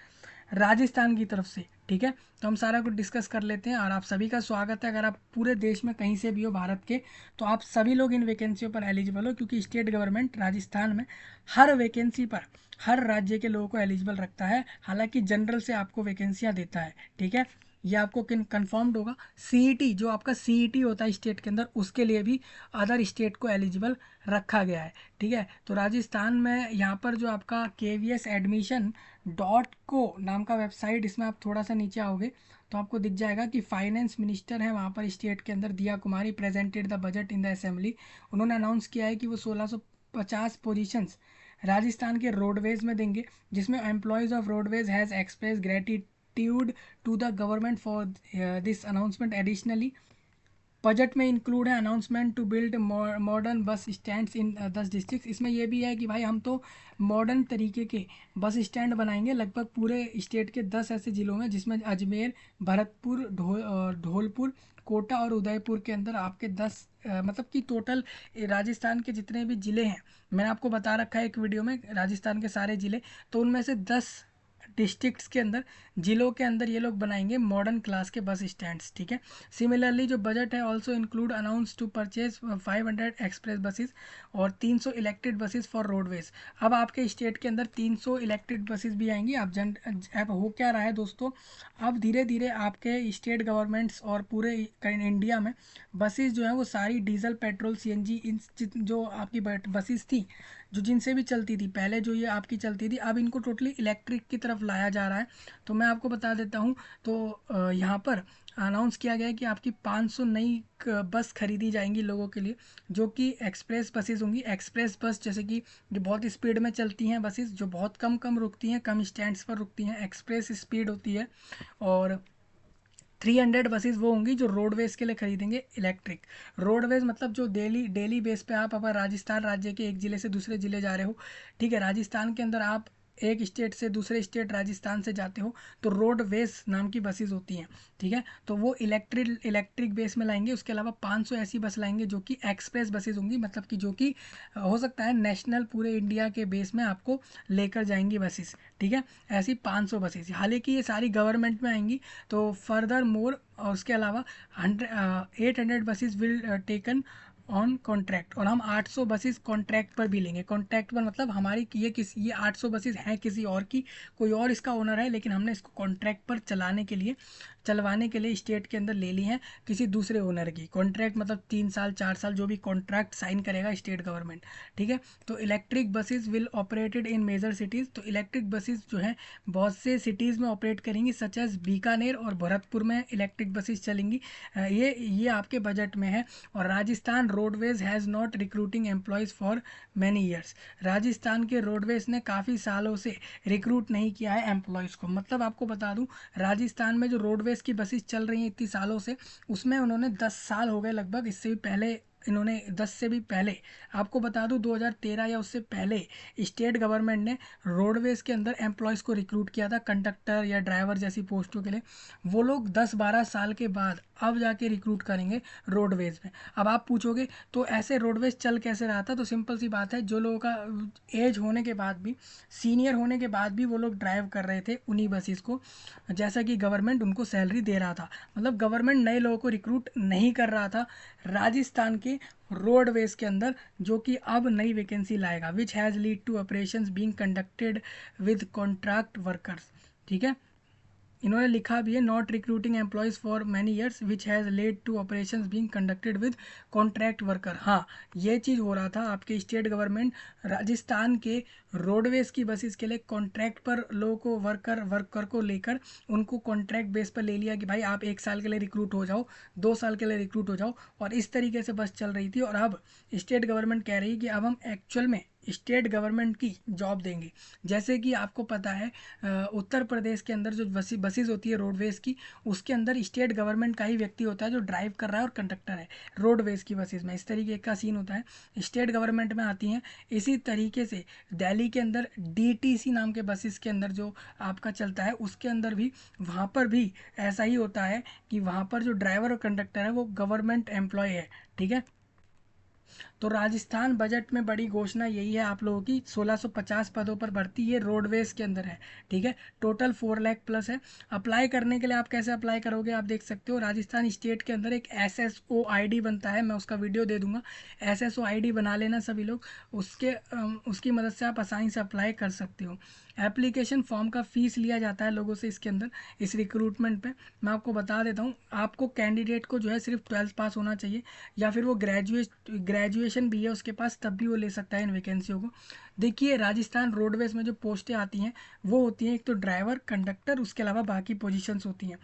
राजस्थान की तरफ से। ठीक है, तो हम सारा कुछ डिस्कस कर लेते हैं, और आप सभी का स्वागत है। अगर आप पूरे देश में कहीं से भी हो भारत के, तो आप सभी लोग इन वैकेंसियों पर एलिजिबल हो, क्योंकि स्टेट गवर्नमेंट राजस्थान में हर वैकेंसी पर हर राज्य के लोगों को एलिजिबल रखता है, हालांकि जनरल से आपको वैकेंसियाँ देता है। ठीक है, ये आपको कन्फर्म्ड होगा। CET जो आपका CET होता है स्टेट के अंदर, उसके लिए भी अदर स्टेट को एलिजिबल रखा गया है। ठीक है, तो राजस्थान में यहाँ पर जो आपका kvsadmission.co नाम का वेबसाइट, इसमें आप थोड़ा सा नीचे आओगे तो आपको दिख जाएगा कि फाइनेंस मिनिस्टर है वहाँ पर स्टेट के अंदर, Diya Kumari, presented the budget in the assembly. उन्होंने अनाउंस किया है कि वो 1650 पोजीशंस राजस्थान के रोडवेज में देंगे, जिसमें employees of roadways has express gratitude to the government for this announcement. Additionally budget में इंक्लूड है announcement to build modern bus stands in 10 district. इसमें यह भी है कि भाई हम तो मॉडर्न तरीके के बस स्टैंड बनाएंगे लगभग पूरे स्टेट के 10 ऐसे ज़िलों में, जिसमें अजमेर, भरतपुर, धौलपुर, कोटा और उदयपुर के अंदर आपके 10 मतलब कि टोटल राजस्थान के जितने भी ज़िले हैं, मैंने आपको बता रखा है एक वीडियो में राजस्थान के सारे ज़िले, तो उनमें से 10 डिस्ट्रिक्ट्स के अंदर, जिलों के अंदर ये लोग बनाएंगे मॉडर्न क्लास के बस स्टैंड्स। ठीक है, सिमिलरली जो बजट है also include announce to purchase 500 express buses और 300 इलेक्टेड बसेस फॉर रोडवेज। अब आपके स्टेट के अंदर 300 इलेक्टेड बसेस भी आएंगी। अब हो क्या रहा है दोस्तों, अब धीरे धीरे आपके स्टेट गवर्नमेंट्स और पूरे इंडिया में बसेस जो है वो सारी डीजल, पेट्रोल, CNG, इन जो आपकी बसेस थी, जो जिनसे भी चलती थी पहले, जो ये आपकी चलती थी, अब इनको टोटली इलेक्ट्रिक की तरफ लाया जा रहा है। तो मैं आपको बता देता हूँ, तो यहाँ पर अनाउंस किया गया है कि आपकी 500 नई बस खरीदी जाएंगी लोगों के लिए, जो कि एक्सप्रेस बसेस होंगी। एक्सप्रेस बस जैसे कि जो बहुत स्पीड में चलती हैं बसेस, जो बहुत कम कम रुकती हैं, कम स्टैंड्स पर रुकती हैं, एक्सप्रेस स्पीड होती है। और 300 बसेस वो होंगी जो रोडवेज के लिए खरीदेंगे इलेक्ट्रिक। रोडवेज मतलब जो डेली डेली बेस पे आप अगर राजस्थान राज्य के एक ज़िले से दूसरे ज़िले जा रहे हो, ठीक है, राजस्थान के अंदर आप एक स्टेट से दूसरे स्टेट राजस्थान से जाते हो, तो रोडवेज नाम की बसेस होती हैं। ठीक है, तो वो इलेक्ट्रिक बेस में लाएंगे। उसके अलावा 500 ऐसी बस लाएंगे जो कि एक्सप्रेस बसेस होंगी, मतलब कि जो कि हो सकता है नेशनल पूरे इंडिया के बेस में आपको लेकर जाएंगी बसेस। ठीक है, ऐसी 500 बसेस, हालांकि ये सारी गवर्नमेंट में आएंगी। तो फर्दर मोर, और उसके अलावा 800 buses will taken on contract, और हम 800 बसेस कॉन्ट्रैक्ट पर भी लेंगे। कॉन्ट्रैक्ट पर मतलब हमारी ये 800 बसेस हैं किसी और की, कोई और इसका ओनर है, लेकिन हमने इसको कॉन्ट्रैक्ट पर चलाने के लिए चलवाने के लिए स्टेट के अंदर ले ली हैं किसी दूसरे ओनर की। कॉन्ट्रैक्ट मतलब 3 साल 4 साल जो भी कॉन्ट्रैक्ट साइन करेगा स्टेट गवर्नमेंट, ठीक है। तो electric buses will operated in major cities, तो इलेक्ट्रिक बसेस जो है बहुत से सिटीज़ में ऑपरेट करेंगी, सच एज बीकानेर और भरतपुर में इलेक्ट्रिक बसेस चलेंगी। ये आपके बजट में है। और Rajasthan roadways has not recruiting employees for many years, Rajasthan के रोडवेज ने काफ़ी सालों से रिक्रूट नहीं किया है एम्प्लॉयज़ को। मतलब आपको बता दूं, राजस्थान में जो रोडवेज की बसेस चल रही हैं इतनी सालों से, उसमें उन्होंने 10 साल हो गए लगभग, इससे भी पहले इन्होंने 10 से भी पहले आपको बता दूं 2013 या उससे पहले स्टेट गवर्नमेंट ने रोडवेज के अंदर एम्प्लॉयज़ को रिक्रूट किया था कंडक्टर या ड्राइवर जैसी पोस्टों के लिए। वो लोग 10-12 साल के बाद अब जाके रिक्रूट करेंगे रोडवेज में। अब आप पूछोगे तो ऐसे रोडवेज चल कैसे रहा था, तो सिंपल सी बात है, जो लोगों का एज होने के बाद भी, सीनियर होने के बाद भी वो लोग ड्राइव कर रहे थे उन्हीं बसेस को, जैसा कि गवर्नमेंट उनको सैलरी दे रहा था। मतलब गवर्नमेंट नए लोगों को रिक्रूट नहीं कर रहा था राजस्थान के रोडवेज के अंदर, जो कि अब नई वैकेंसी लाएगा, which has lead to operations being conducted with contract workers, ठीक है। इन्होंने लिखा भी है not recruiting employees for many years which has led to operations being conducted with contract worker. हाँ, ये चीज़ हो रहा था, आपके स्टेट गवर्नमेंट राजस्थान के रोडवेज की बसेस के लिए कॉन्ट्रैक्ट पर लोगों को वर्कर को लेकर उनको कॉन्ट्रैक्ट बेस पर ले लिया कि भाई आप 1 साल के लिए रिक्रूट हो जाओ, 2 साल के लिए रिक्रूट हो जाओ, और इस तरीके से बस चल रही थी। और अब स्टेट गवर्नमेंट कह रही है कि अब हम एक्चुअल में स्टेट गवर्नमेंट की जॉब देंगे। जैसे कि आपको पता है उत्तर प्रदेश के अंदर जो बसेस होती है रोडवेज की, उसके अंदर स्टेट गवर्नमेंट का ही व्यक्ति होता है जो ड्राइव कर रहा है और कंडक्टर है। रोडवेज की बसेस में इस तरीके का सीन होता है, स्टेट गवर्नमेंट में आती हैं। इसी तरीके से दिल्ली के अंदर डीटीसी नाम के बसेस के अंदर जो आपका चलता है, उसके अंदर भी वहाँ पर भी ऐसा ही होता है कि वहाँ पर जो ड्राइवर और कंडक्टर है वो गवर्नमेंट एम्प्लॉय है, ठीक है। तो राजस्थान बजट में बड़ी घोषणा यही है आप लोगों की, 1650 पदों पर भर्ती ये रोडवेज के अंदर है, ठीक है। टोटल 4 लाख प्लस है। अप्लाई करने के लिए आप कैसे अप्लाई करोगे, आप देख सकते हो राजस्थान स्टेट के अंदर एक SSO ID बनता है, मैं उसका वीडियो दे दूंगा। SSO ID बना लेना सभी लोग, उसकी मदद से आप आसानी से अप्लाई कर सकते हो। एप्लीकेशन फॉर्म का फीस लिया जाता है लोगों से इसके अंदर, इस रिक्रूटमेंट पे मैं आपको बता देता हूँ। आपको कैंडिडेट को जो है सिर्फ 12th पास होना चाहिए, या फिर वो ग्रेजुएशन भी है उसके पास, तब भी वो ले सकता है इन वैकेंसियों को। देखिए राजस्थान रोडवेज में जो पोस्टें आती हैं वो होती हैं एक तो ड्राइवर, कंडक्टर, उसके अलावा बाकी पोजीशंस होती हैं।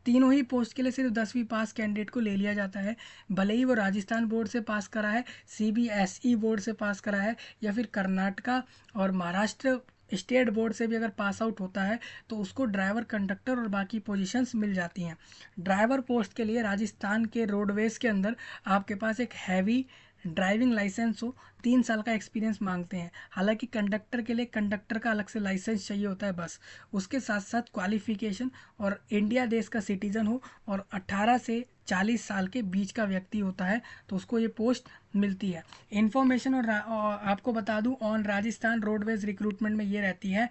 तीनों ही पोस्ट के लिए सिर्फ 10वीं पास कैंडिडेट को ले लिया जाता है, भले ही वो राजस्थान बोर्ड से पास करा है, CBSE बोर्ड से पास करा है, या फिर कर्नाटका और महाराष्ट्र स्टेट बोर्ड से भी अगर पास आउट होता है तो उसको ड्राइवर, कंडक्टर और बाकी पोजीशंस मिल जाती हैं। ड्राइवर पोस्ट के लिए राजस्थान के रोडवेज के अंदर आपके पास एक हैवी ड्राइविंग लाइसेंस हो, 3 साल का एक्सपीरियंस मांगते हैं। हालांकि कंडक्टर के लिए कंडक्टर का अलग से लाइसेंस चाहिए होता है बस, उसके साथ साथ क्वालिफिकेशन और इंडिया देश का सिटीजन हो और 18 से 40 साल के बीच का व्यक्ति होता है तो उसको ये पोस्ट मिलती है। इन्फॉर्मेशन और आपको बता दूं ऑन राजस्थान रोडवेज रिक्रूटमेंट में ये रहती है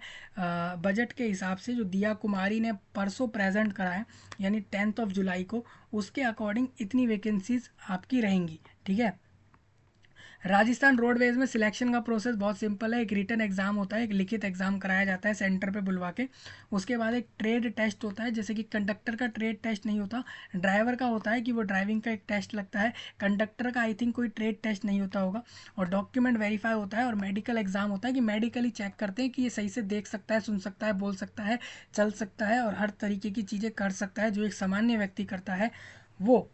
बजट के हिसाब से जो दिया कुमारी ने परसों प्रेजेंट करा है, यानी 10 जुलाई को, उसके अकॉर्डिंग इतनी वैकेंसीज आपकी रहेंगी, ठीक है। राजस्थान रोडवेज में सिलेक्शन का प्रोसेस बहुत सिंपल है। एक रिटन एग्जाम होता है, एक लिखित एग्जाम कराया जाता है सेंटर पे बुलवा के। उसके बाद एक ट्रेड टेस्ट होता है, जैसे कि कंडक्टर का ट्रेड टेस्ट नहीं होता, ड्राइवर का होता है कि वो ड्राइविंग का एक टेस्ट लगता है। कंडक्टर का आई थिंक कोई ट्रेड टेस्ट नहीं होता होगा। और डॉक्यूमेंट वेरीफाई होता है और मेडिकल एग्जाम होता है कि मेडिकली चेक करते हैं कि ये सही से देख सकता है, सुन सकता है, बोल सकता है, चल सकता है और हर तरीके की चीज़ें कर सकता है जो एक सामान्य व्यक्ति करता है। वो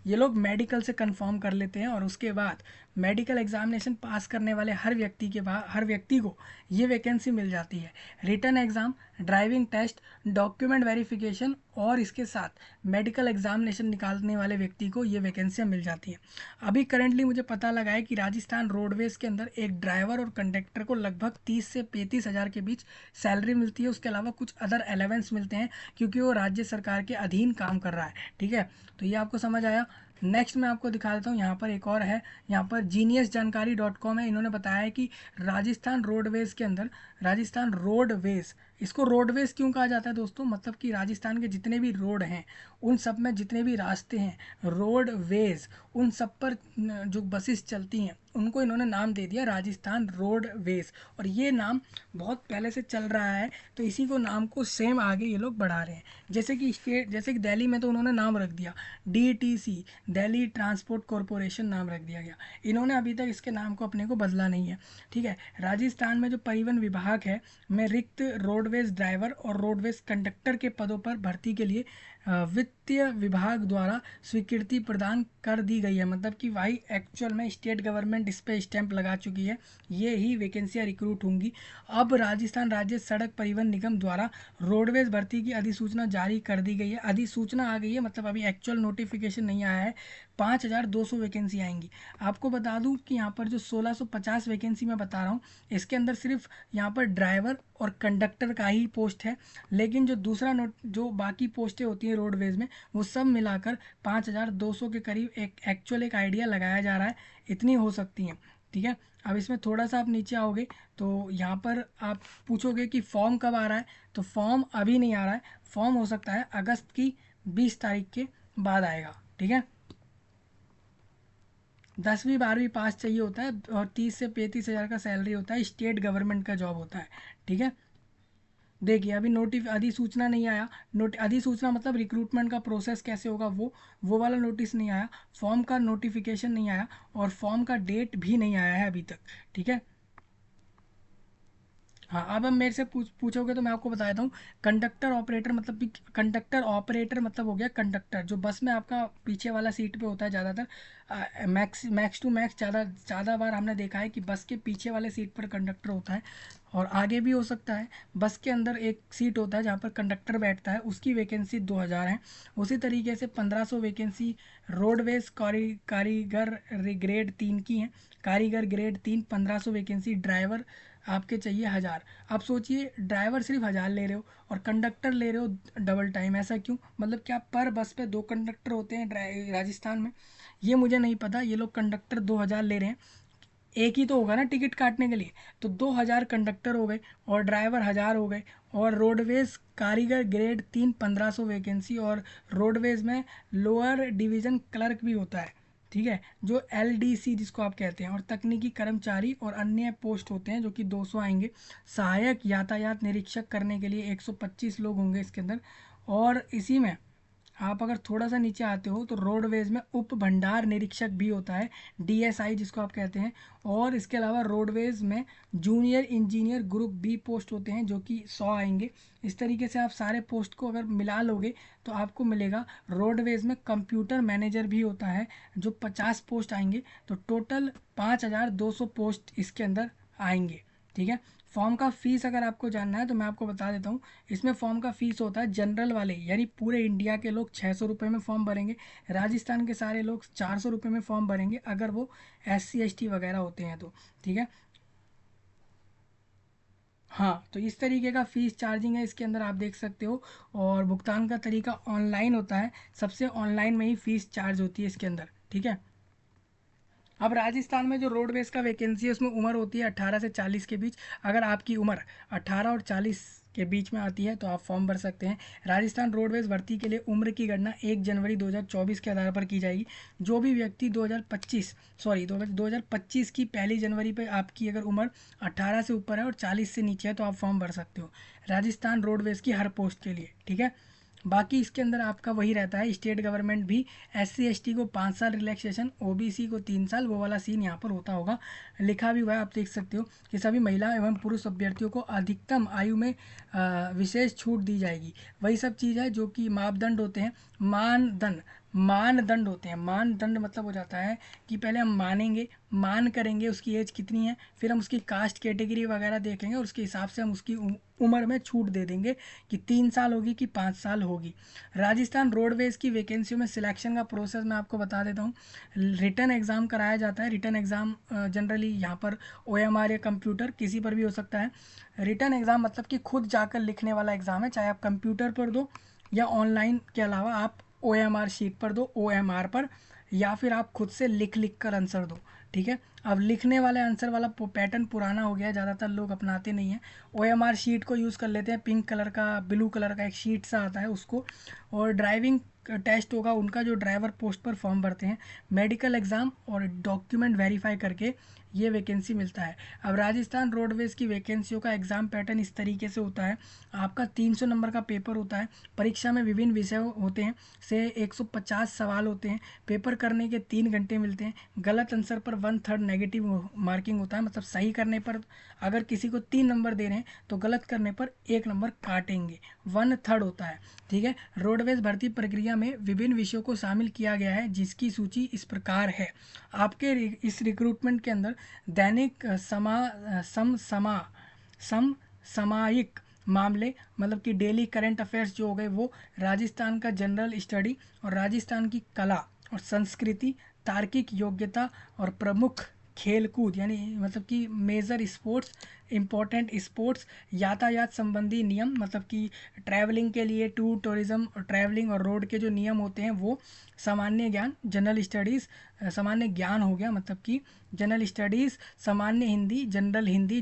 ये लोग मेडिकल से कंफर्म कर लेते हैं और उसके बाद मेडिकल एग्जामिनेशन पास करने वाले हर व्यक्ति को ये वैकेंसी मिल जाती है। Written exam, driving test, document verification और इसके साथ मेडिकल एग्जामिनेशन निकालने वाले व्यक्ति को ये वैकेंसियाँ मिल जाती हैं। अभी करंटली मुझे पता लगा है कि राजस्थान रोडवेज के अंदर एक ड्राइवर और कंडक्टर को लगभग 30 से 35 हज़ार के बीच सैलरी मिलती है। उसके अलावा कुछ अदर अलावेंस मिलते हैं क्योंकि वो राज्य सरकार के अधीन काम कर रहा है, ठीक है। तो ये आपको समझ आया। नेक्स्ट मैं आपको दिखा देता हूँ, यहाँ पर एक और है, यहाँ पर geniusjankari.com है। इन्होंने बताया है कि राजस्थान रोडवेज के अंदर, राजस्थान रोडवेज इसको रोडवेज क्यों कहा जाता है दोस्तों, मतलब कि राजस्थान के जितने भी रोड हैं उन सब में जितने भी रास्ते हैं रोडवेज, उन सब पर जो बसेस चलती हैं उनको इन्होंने नाम दे दिया राजस्थान रोडवेज। और ये नाम बहुत पहले से चल रहा है, तो इसी को नाम को सेम आगे ये लोग बढ़ा रहे हैं। जैसे कि स्टेट, जैसे कि दिल्ली में तो उन्होंने नाम रख दिया DTC, दिल्ली ट्रांसपोर्ट कॉरपोरेशन नाम रख दिया गया। इन्होंने अभी तक इसके नाम को अपने को बदला नहीं है, ठीक है। राजस्थान में जो परिवहन विभाग है में रिक्त रोडवेज ड्राइवर और रोडवेज कंडक्टर के पदों पर भर्ती के लिए वित्तीय विभाग द्वारा स्वीकृति प्रदान कर दी गई है। मतलब कि भाई एक्चुअल में स्टेट गवर्नमेंट इस पर स्टैंप लगा चुकी है, ये ही वैकेंसियाँ रिक्रूट होंगी। अब राजस्थान राज्य सड़क परिवहन निगम द्वारा रोडवेज भर्ती की अधिसूचना जारी कर दी गई है। अधिसूचना आ गई है, मतलब अभी एक्चुअल नोटिफिकेशन नहीं आया है। 5200 वैकेंसी आएंगी। आपको बता दूं कि यहाँ पर जो 1650 वैकेंसी मैं बता रहा हूँ, इसके अंदर सिर्फ यहाँ पर ड्राइवर और कंडक्टर का ही पोस्ट है, लेकिन जो दूसरा नोट जो बाकी पोस्टें होती हैं रोडवेज में वो सब मिलाकर 5200 के करीब एक एक्चुअल एक आइडिया लगाया जा रहा है, इतनी हो सकती हैं, ठीक है। अब इसमें थोड़ा सा आप नीचे आओगे तो यहाँ पर आप पूछोगे कि फॉर्म कब आ रहा है, तो फॉर्म अभी नहीं आ रहा है, फॉर्म हो सकता है अगस्त की 20 तारीख के बाद आएगा, ठीक है। 10वीं 12वीं पास चाहिए होता है और 30 से 35 हज़ार का सैलरी होता है, स्टेट गवर्नमेंट का जॉब होता है, ठीक है। देखिए अभी अधिसूचना नहीं आया, अधिसूचना मतलब रिक्रूटमेंट का प्रोसेस कैसे होगा वो वाला नोटिस नहीं आया, फॉर्म का नोटिफिकेशन नहीं आया और फॉर्म का डेट भी नहीं आया है अभी तक, ठीक है। हाँ, अब हम मेरे से पूछोगे तो मैं आपको बता देता हूँ। कंडक्टर ऑपरेटर मतलब कि कंडक्टर ऑपरेटर मतलब हो गया कंडक्टर, जो बस में आपका पीछे वाला सीट पे होता है ज़्यादातर। मैक्स टू मैक्स ज़्यादा ज़्यादा बार हमने देखा है कि बस के पीछे वाले सीट पर कंडक्टर होता है, और आगे भी हो सकता है। बस के अंदर एक सीट होता है जहाँ पर कंडक्टर बैठता है, उसकी वैकेंसी 2000 है। उसी तरीके से 1500 वैकेंसी रोडवेज कारीगर ग्रेड 3 की हैं। कारीगर ग्रेड 3 1500 वैकेंसी। ड्राइवर आपके चाहिए 1000। अब सोचिए ड्राइवर सिर्फ 1000 ले रहे हो और कंडक्टर ले रहे हो डबल टाइम, ऐसा क्यों? मतलब क्या पर बस पे 2 कंडक्टर होते हैं राजस्थान में? ये मुझे नहीं पता। ये लोग कंडक्टर 2000 ले रहे हैं, एक ही तो होगा ना टिकट काटने के लिए, तो 2000 कंडक्टर हो गए और ड्राइवर 1000 हो गए। और रोडवेज कारीगर ग्रेड 3 1500 वैकेंसी, और रोडवेज में लोअर डिवीज़न क्लर्क भी होता है, ठीक है, जो LDC जिसको आप कहते हैं, और तकनीकी कर्मचारी और अन्य पोस्ट होते हैं जो कि 200 आएंगे। सहायक यातायात निरीक्षक करने के लिए 125 लोग होंगे इसके अंदर। और इसी में आप अगर थोड़ा सा नीचे आते हो तो रोडवेज में उप भंडार निरीक्षक भी होता है, DSI जिसको आप कहते हैं। और इसके अलावा रोडवेज में junior engineer group B post होते हैं जो कि 100 आएंगे। इस तरीके से आप सारे पोस्ट को अगर मिला लोगे तो आपको मिलेगा। रोडवेज में कंप्यूटर मैनेजर भी होता है जो 50 पोस्ट आएंगे, तो टोटल 5200 पोस्ट इसके अंदर आएंगे, ठीक है। फॉर्म का फीस अगर आपको जानना है तो मैं आपको बता देता हूँ। इसमें फॉर्म का फीस होता है जनरल वाले यानी पूरे इंडिया के लोग 600 रुपये में फॉर्म भरेंगे। राजस्थान के सारे लोग 400 रुपये में फॉर्म भरेंगे अगर वो SC ST वगैरह होते हैं तो, ठीक है। हाँ, तो इस तरीके का फ़ीस चार्जिंग है इसके अंदर, आप देख सकते हो। और भुगतान का तरीका ऑनलाइन होता है, सबसे ऑनलाइन में ही फ़ीस चार्ज होती है इसके अंदर, ठीक है। अब राजस्थान में जो रोडवेज का वैकेंसी है उसमें उम्र होती है 18 से 40 के बीच। अगर आपकी उम्र 18 और 40 के बीच में आती है तो आप फॉर्म भर सकते हैं। राजस्थान रोडवेज भर्ती के लिए उम्र की गणना 1 जनवरी 2024 के आधार पर की जाएगी। जो भी व्यक्ति 2025 की 1 जनवरी पर आपकी अगर उम्र 18 से ऊपर है और 40 से नीचे है तो आप फॉर्म भर सकते हो राजस्थान रोडवेज की हर पोस्ट के लिए, ठीक है। बाकी इसके अंदर आपका वही रहता है, स्टेट गवर्नमेंट भी SC ST को 5 साल रिलैक्सेशन, OBC को 3 साल, वो वाला सीन यहाँ पर होता होगा। लिखा भी हुआ है, आप देख सकते हो कि सभी महिला एवं पुरुष अभ्यर्थियों को अधिकतम आयु में विशेष छूट दी जाएगी। वही सब चीज़ है जो कि मापदंड होते हैं, मानदंड होते हैं। मानदंड मतलब हो जाता है कि पहले हम मान करेंगे उसकी एज कितनी है, फिर हम उसकी कास्ट कैटेगरी वगैरह देखेंगे और उसके हिसाब से हम उसकी उम्र में छूट दे देंगे कि 3 साल होगी कि 5 साल होगी। राजस्थान रोडवेज की वैकेंसियों में सिलेक्शन का प्रोसेस मैं आपको बता देता हूँ। रिटन एग्ज़ाम कराया जाता है। रिटन एग्ज़ाम जनरली यहाँ पर OMR या कंप्यूटर किसी पर भी हो सकता है। रिटन एग्ज़ाम मतलब कि खुद जाकर लिखने वाला एग्ज़ाम है, चाहे आप कंप्यूटर पर दो या ऑनलाइन के अलावा आप OMR शीट पर दो, OMR पर, या फिर आप खुद से लिख कर आंसर दो, ठीक है। अब लिखने वाले आंसर वाला पैटर्न पुराना हो गया, ज़्यादातर लोग अपनाते नहीं हैं। OMR शीट को यूज़ कर लेते हैं, पिंक कलर का ब्लू कलर का एक शीट सा आता है उसको। और ड्राइविंग टेस्ट होगा उनका, जो ड्राइवर पोस्ट पर फॉर्म भरते हैं, मेडिकल एग्ज़ाम और डॉक्यूमेंट वेरीफाई करके ये वैकेंसी मिलता है। अब राजस्थान रोडवेज़ की वैकेंसियों का एग्ज़ाम पैटर्न इस तरीके से होता है। आपका 300 नंबर का पेपर होता है। परीक्षा में विभिन्न विषय होते हैं, से 150 सवाल होते हैं। पेपर करने के 3 घंटे मिलते हैं। गलत आंसर पर 1/3 नेगेटिव मार्किंग होता है, मतलब सही करने पर अगर किसी को 3 नंबर दे रहे हैं तो गलत करने पर 1 नंबर काटेंगे, 1/3 होता है। ठीक है। रोडवेज भर्ती प्रक्रिया में विभिन्न विषयों को शामिल किया गया है, जिसकी सूची इस प्रकार है। आपके इस रिक्रूटमेंट के अंदर दैनिक समसामयिक मामले, मतलब कि डेली करंट अफेयर्स जो हो गए वो, राजस्थान का जनरल स्टडी और राजस्थान की कला और संस्कृति, तार्किक योग्यता और प्रमुख खेलकूद यानी मतलब कि मेजर स्पोर्ट्स, इम्पोर्टेंट स्पोर्ट्स, यातायात संबंधी नियम, मतलब कि ट्रैवलिंग के लिए टूर टूरिज्म और ट्रैवलिंग और रोड के जो नियम होते हैं वो, सामान्य ज्ञान जनरल स्टडीज़, सामान्य ज्ञान हो गया मतलब कि जनरल स्टडीज़, सामान्य हिंदी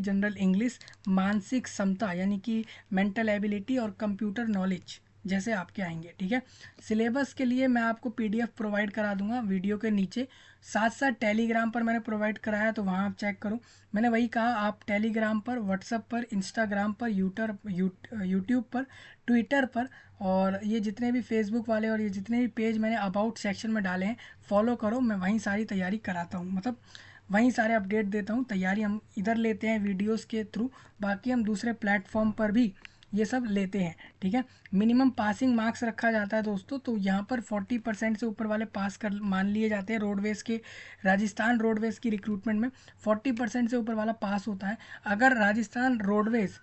जनरल इंग्लिश, मानसिक क्षमता यानी कि मेंटल एबिलिटी और कंप्यूटर नॉलेज जैसे आपके आएंगे। ठीक है। सिलेबस के लिए मैं आपको PDF प्रोवाइड करा दूंगा वीडियो के नीचे, साथ साथ टेलीग्राम पर मैंने प्रोवाइड कराया, तो वहाँ आप चेक करो। मैंने वही कहा, आप टेलीग्राम पर, व्हाट्सएप पर, इंस्टाग्राम पर, यूट्यूब पर, ट्विटर पर, और ये जितने भी फेसबुक वाले और ये जितने भी पेज मैंने अबाउट सेक्शन में डाले हैं फॉलो करो। मैं वहीं सारी तैयारी कराता हूँ, मतलब वहीं सारे अपडेट देता हूँ। तैयारी हम इधर लेते हैं वीडियोस के थ्रू, बाकी हम दूसरे प्लेटफॉर्म पर भी ये सब लेते हैं। ठीक है। मिनिमम पासिंग मार्क्स रखा जाता है दोस्तों, तो यहाँ पर 40% से ऊपर वाले पास कर मान लिए जाते हैं। रोडवेज़ के, राजस्थान रोडवेज़ की रिक्रूटमेंट में 40% से ऊपर वाला पास होता है। अगर राजस्थान रोडवेज़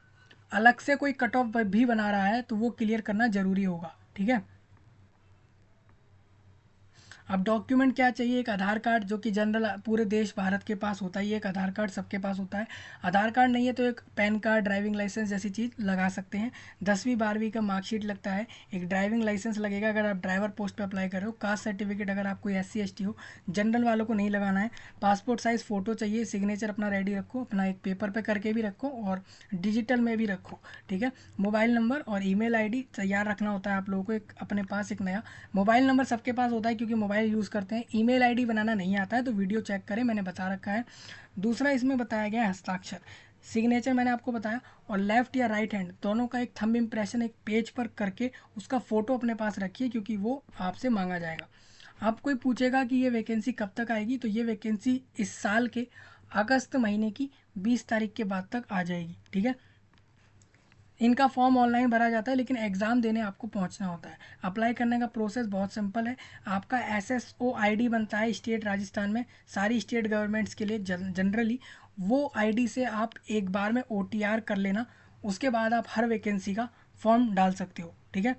अलग से कोई कट ऑफ भी बना रहा है तो वो क्लियर करना ज़रूरी होगा। ठीक है। अब डॉक्यूमेंट क्या चाहिए, एक आधार कार्ड, जो कि जनरल पूरे देश भारत के पास होता है, ये एक आधार कार्ड सबके पास होता है। आधार कार्ड नहीं है तो एक पैन कार्ड, ड्राइविंग लाइसेंस जैसी चीज़ लगा सकते हैं। 10वीं 12वीं का मार्कशीट लगता है। एक ड्राइविंग लाइसेंस लगेगा अगर आप ड्राइवर पोस्ट पे अप्लाई कर रहे हो। कास्ट सर्टिफिकेट अगर आप कोई SC ST हो, जनरल वालों को नहीं लगाना है। पासपोर्ट साइज़ फ़ोटो चाहिए। सिग्नेचर अपना रेडी रखो, अपना एक पेपर पे करके भी रखो और डिजिटल में भी रखो। ठीक है। मोबाइल नंबर और ईमेल ID तैयार रखना होता है आप लोगों को, एक अपने पास एक नया मोबाइल नंबर सबके पास होता है क्योंकि मोबाइल यूज़ करते हैं। ईमेल ID बनाना नहीं आता है तो वीडियो चेक करें, मैंने बता रखा है। दूसरा इसमें बताया गया है हस्ताक्षर, सिग्नेचर मैंने आपको बताया, और लेफ़्ट या राइट हैंड दोनों का एक थंब इम्प्रेशन एक पेज पर करके उसका फ़ोटो अपने पास रखिए, क्योंकि वो आपसे मांगा जाएगा। आप कोई पूछेगा कि ये वैकेंसी कब तक आएगी, तो ये वैकेंसी इस साल के अगस्त महीने की 20 तारीख के बाद तक आ जाएगी। ठीक है। इनका फॉर्म ऑनलाइन भरा जाता है, लेकिन एग्ज़ाम देने आपको पहुंचना होता है। अप्लाई करने का प्रोसेस बहुत सिंपल है। आपका SSO ID बनता है स्टेट राजस्थान में, सारी स्टेट गवर्नमेंट्स के लिए जनरली वो ID से आप एक बार में OTR कर लेना, उसके बाद आप हर वैकेंसी का फॉर्म डाल सकते हो। ठीक है।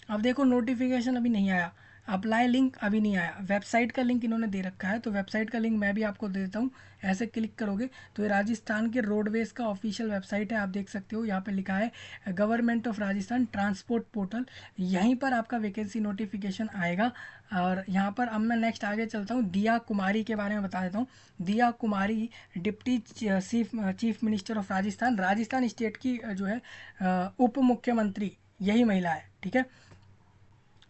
अब देखो नोटिफिकेशन अभी नहीं आया, अप्लाई लिंक अभी नहीं आया, वेबसाइट का लिंक इन्होंने दे रखा है, तो वेबसाइट का लिंक मैं भी आपको दे देता हूँ। ऐसे क्लिक करोगे तो ये राजस्थान के रोडवेज़ का ऑफिशियल वेबसाइट है, आप देख सकते हो। यहाँ पे लिखा है government of Rajasthan transport portal, यहीं पर आपका वैकेंसी नोटिफिकेशन आएगा। और यहाँ पर अब मैं नेक्स्ट आगे चलता हूँ, दिया कुमारी के बारे में बता देता हूँ। Diya Kumari deputy chief minister of Rajasthan, Rajasthan state की जो है उप मुख्यमंत्री यही महिला है। ठीक है।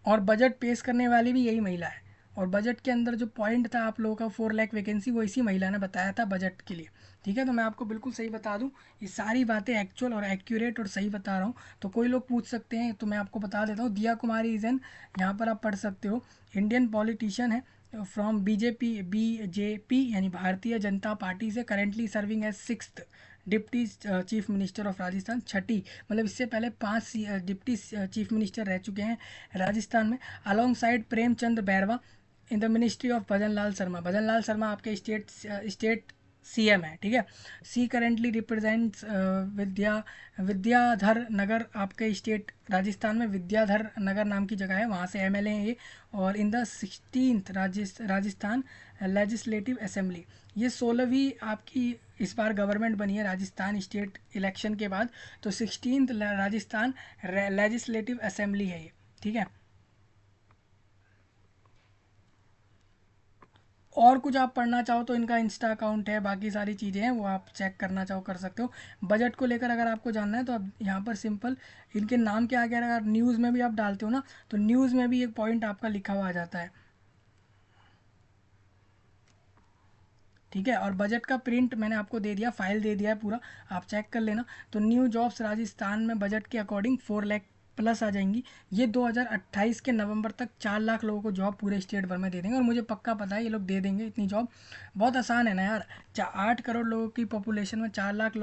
और बजट पेश करने वाली भी यही महिला है। और बजट के अंदर जो पॉइंट था आप लोगों का 4 लाख वैकेंसी, वो इसी महिला ने बताया था बजट के लिए। ठीक है। तो मैं आपको बिल्कुल सही बता दूं, ये सारी बातें एक्चुअल और एक्यूरेट और सही बता रहा हूँ। तो कोई लोग पूछ सकते हैं तो मैं आपको बता देता हूँ। दिया कुमारी इज़ एन, यहाँ पर आप पढ़ सकते हो, इंडियन पॉलिटिशियन है फ्रॉम BJP यानी भारतीय जनता पार्टी से, currently serving as 6th deputy chief minister of Rajasthan, छठी, मतलब इससे पहले 5 डिप्टी चीफ मिनिस्टर रह चुके हैं राजस्थान में। Alongside Premchand Bairwa in the ministry of Bhajan Lal Sharma, Bhajan Lal Sharma आपके स्टेट CM है। ठीक है। She currently represents Vidyadhar Nagar, आपके स्टेट राजस्थान में विद्याधर नगर नाम की जगह है, वहाँ से MLA हैं ये। और in the 16th Rajasthan legislative assembly, ये 16वीं आपकी इस बार गवर्नमेंट बनी है राजस्थान स्टेट इलेक्शन के बाद, तो 16th राजस्थान लेजिस्लेटिव असेंबली है ये। ठीक है। और कुछ आप पढ़ना चाहो तो इनका इंस्टा अकाउंट है, बाकी सारी चीज़ें हैं वो आप चेक करना चाहो कर सकते हो। बजट को लेकर अगर आपको जानना है तो आप यहाँ पर सिंपल इनके नाम के आगे अगर न्यूज़ में भी आप डालते हो ना, तो न्यूज़ में भी एक पॉइंट आपका लिखा हुआ आ जाता है, ठीक है। और बजट का प्रिंट मैंने आपको दे दिया, फाइल दे दिया है पूरा, आप चेक कर लेना। तो न्यू जॉब्स राजस्थान में बजट के अकॉर्डिंग 4 लाख प्लस आ जाएंगी। ये 2028 के नवंबर तक 4 लाख लोगों को जॉब पूरे स्टेट भर में दे देंगे, और मुझे पक्का पता है ये लोग दे देंगे इतनी जॉब। बहुत आसान है ना यार, 8 करोड़ लोगों की पॉपुलेशन में 4 लाख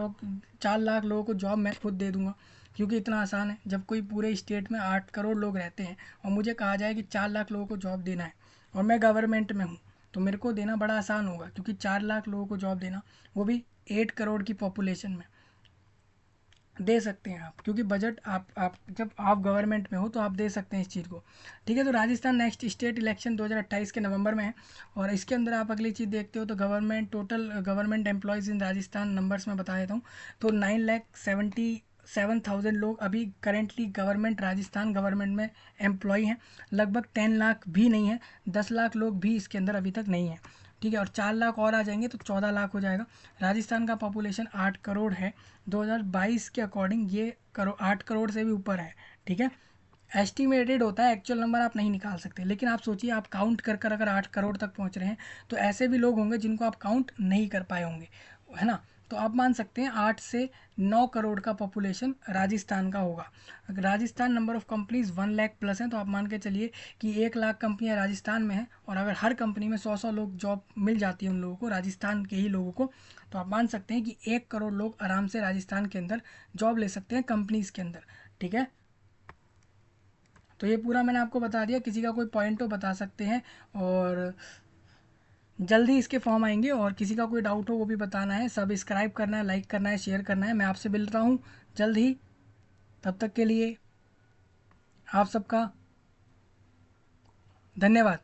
लोगों को जॉब मैं खुद दे दूंगा, क्योंकि इतना आसान है। जब कोई पूरे स्टेट में 8 करोड़ लोग रहते हैं और मुझे कहा जाए कि 4 लाख लोगों को जॉब देना है, और मैं गवर्नमेंट में हूँ, तो मेरे को देना बड़ा आसान होगा, क्योंकि 4 लाख लोगों को जॉब देना, वो भी 8 करोड़ की पॉपुलेशन में दे सकते हैं आप, क्योंकि बजट आप जब आप गवर्नमेंट में हो तो आप दे सकते हैं इस चीज़ को, ठीक है। तो राजस्थान नेक्स्ट स्टेट इलेक्शन 2028 के नवंबर में है, और इसके अंदर आप अगली चीज़ देखते हो तो टोटल गवर्नमेंट एम्प्लॉयज़ इन राजस्थान नंबर्स में बता देता हूँ। तो 9,77,000 लोग अभी करेंटली गवर्नमेंट राजस्थान गवर्नमेंट में एम्प्लॉय हैं। लगभग 10 लाख भी नहीं है, 10 लाख लोग भी इसके अंदर अभी तक नहीं है, ठीक है। और 4 लाख और आ जाएंगे तो 14 लाख हो जाएगा। राजस्थान का पॉपुलेशन 8 करोड़ है, 2022 के अकॉर्डिंग ये 8 करोड़ से भी ऊपर है, ठीक है। एस्टिमेटेड होता है, एक्चुअल नंबर आप नहीं निकाल सकते, लेकिन आप सोचिए आप काउंट कर कर अगर 8 करोड़ तक पहुंच रहे हैं, तो ऐसे भी लोग होंगे जिनको आप काउंट नहीं कर पाए होंगे, है ना। तो आप मान सकते हैं 8 से 9 करोड़ का पॉपुलेशन राजस्थान का होगा। अगर Rajasthan number of companies 1 lakh plus हैं, तो आप मान के चलिए कि 1 लाख कंपनियां राजस्थान में हैं, और अगर हर कंपनी में 100 लोग जॉब मिल जाती है उन लोगों को, राजस्थान के ही लोगों को, तो आप मान सकते हैं कि 1 करोड़ लोग आराम से राजस्थान के अंदर जॉब ले सकते हैं कंपनीज़ के अंदर, ठीक है। तो ये पूरा मैंने आपको बता दिया, किसी का कोई पॉइंट हो बता सकते हैं, और जल्दी इसके फॉर्म आएंगे, और किसी का कोई डाउट हो वो भी बताना है। सब्सक्राइब करना है, लाइक करना है, शेयर करना है। मैं आपसे मिलता हूँ जल्द ही, तब तक के लिए आप सबका धन्यवाद।